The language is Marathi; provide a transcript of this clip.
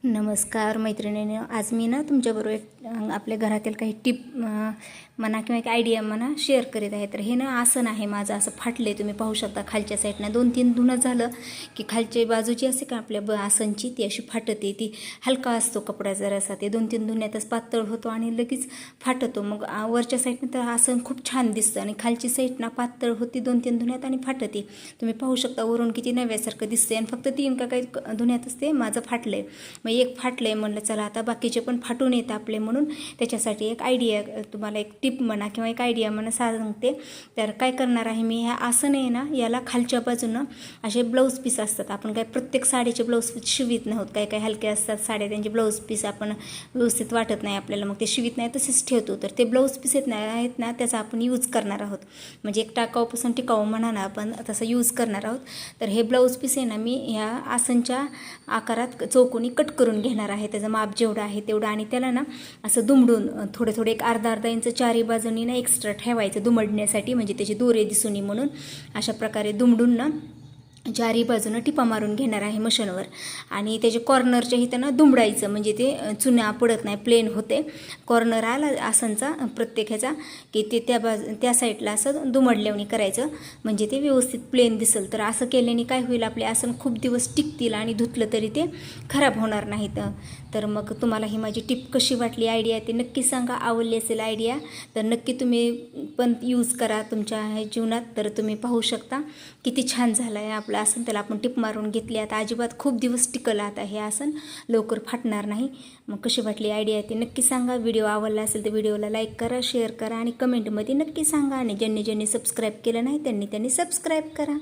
नमस्कार मैत्रिणींनो, आज मी ना तुमच्याबरोबर एक आपल्या घरातील काही टिप म्हणा किंवा एक आयडिया म्हणा शेअर करीत आहे. तर हे ना आसन आहे माझं, असं फाटले तुम्ही पाहू शकता. खालच्या साईडनं 2-3 धुणं झालं की खालची बाजू जी असते का आपल्या आसनची ती अशी फाटते. ती हलका असतो कपडा जरासा, ते 2-3 धुण्यातच पातळ होतो आणि लगेच फाटतो. मग वरच्या साईडनं तर आसन खूप छान दिसतं आणि खालची साईड ना पातळ होती 2-3 धुण्यात आणि फाटते. तुम्ही पाहू शकता वरून किती नव्यासारखं दिसते आणि फक्त 3 का काही धुण्यातच ते माझं फाटलंय. मग एक फाटलंय, म्हणलं चला आता बाकीचे पण फाटून येतं आपले, म्हणून त्याच्यासाठी एक आयडिया तुम्हाला एक टिप म्हणा किंवा एक आयडिया म्हणा सांगते. तर काय करणार आहे मी, ह्या आसन आहे ना याला खालच्या बाजूनं असे ब्लाऊज पीस असतात. आपण काय प्रत्येक साडीचे ब्लाऊज पीस शिवित नाहोत, काही काही हलके असतात साड्या, त्यांचे ब्लाऊज पीस आपण व्यवस्थित वाटत नाही आपल्याला, मग ते शिवित नाही तसेच ठेवतो. तर ते ब्लाऊज पीस आहेत ना त्याचा आपण यूज करणार आहोत, म्हणजे एक टाकाऊपासून टिकाऊ म्हणा ना आपण तसं यूज करणार आहोत. तर हे ब्लाऊज पीस आहे ना मी ह्या आसनच्या आकारात चौकोनी कट करून घेणार आहे. त्याचं माप जेवढं आहे तेवढं, आणि त्याला ना असं दुमडून थोडे थोडे एक अर्धा इंच चारी बाजूनी ना एक्स्ट्रा ठेवायचं दुमडण्यासाठी, म्हणजे त्याचे दोरे दिसून नये म्हणून. अशा प्रकारे दुमडून ना चारी बाजूनं टिपा मारून घेणार आहे मशीनवर, आणि त्याचे कॉर्नरच्या इथं ना दुमडायचं, म्हणजे ते चुन्या पडत नाही, प्लेन होते. कॉर्नर आला आसनचा प्रत्येक ह्याचा की ते त्या साईडला असं दुमडल्याने करायचं, म्हणजे ते व्यवस्थित प्लेन दिसेल. तर असं केल्याने काय होईल, आपले आसन खूप दिवस टिकतील आणि धुतलं तरी ते खराब होणार नाहीत. तर मग तुम्हाला ही माझी टिप कशी वाटली, आयडिया ते नक्की सांगा. आवडली असेल आयडिया तर नक्की तुम्ही पण यूज करा तुमच्या जीवनात. तर तुम्ही पाहू शकता किती छान झालं आहे आपलं आसन. त्याला आपण टिप मारून घेतली, आता अजिबात खूप दिवस टिकलं आता हे आसन, लवकर फाटणार नाही. मग कशी वाटली आयडिया ते नक्की सांगा. व्हिडिओ आवडला असेल तर व्हिडिओला लाईक करा, शेअर करा आणि कमेंटमध्ये नक्की सांगा. आणि ज्यांनी सबस्क्राईब केलं नाही त्यांनी सबस्क्राईब करा.